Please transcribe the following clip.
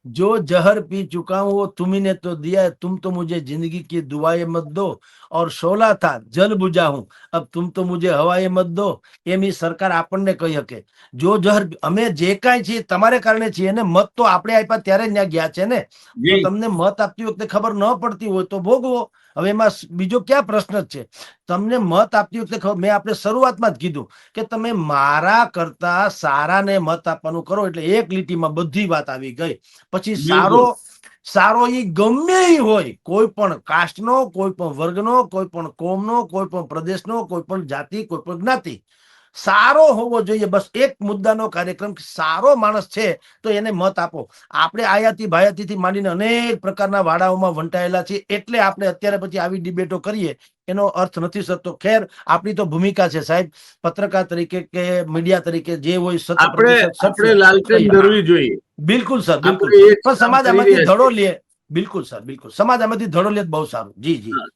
जो जहर पी चुका हूं वो तुम्ही ने तो दिया है, तुम तो मुझे जिंदगी की दुआएं मत दो, और शोला था जल बुझा हूं, अब तुम तो मुझे हवाएं मत दो। એમ સરકાર આપણને કહી શકે જો જહર અમે જે કાંઈ છીએ તમારે કારણે છીએ ને, મત તો આપણે આપ્યા ત્યારે ત્યાં ગયા છે ને, તો તમને મત આપતી વખતે ખબર ન પડતી હોય તો ભોગવો। હવે એમાં બીજો ક્યાં પ્રશ્ન જ છે? તમને મત આપતી વખતે મેં આપણે શરૂઆતમાં જ કીધું કે તમે મારા કરતા સારાને મત આપવાનું કરો એટલે એક લીટીમાં બધી વાત આવી ગઈ। પછી સારો સારો ઈ ગમે હોય, કોઈ પણ કાસ્ટનો, કોઈ પણ વર્ગનો, કોઈ પણ કોમનો, કોઈ પણ પ્રદેશનો, કોઈ પણ જાતિ, કોઈ પણ જ્ઞાતિ, સારો હોવો જોઈએ। બસ એક મુદ્દાનો કાર્યક્રમ, સારો માણસ છે તો એને મત આપો। આપણે આયાતી ભાયાતીથી માંડીને અનેક પ્રકારના વાડાઓમાં વંટાયેલા છીએ, એટલે આપણે અત્યારે પછી આવી ડિબેટો કરીએ એનો અર્થ નથી થતો। ખેર, આપણી તો ભૂમિકા છે સાહેબ, પત્રકાર તરીકે કે મીડિયા તરીકે જે હોય 100% આપણે લાલટેન ધરવી જોઈએ। બિલકુલ સર, બિલકુલ। પણ સમાજ આમાંથી ધડો લે, બિલકુલ સર, બિલકુલ સમાજ આમાંથી ધડો લે બહુ સારું। જી જી।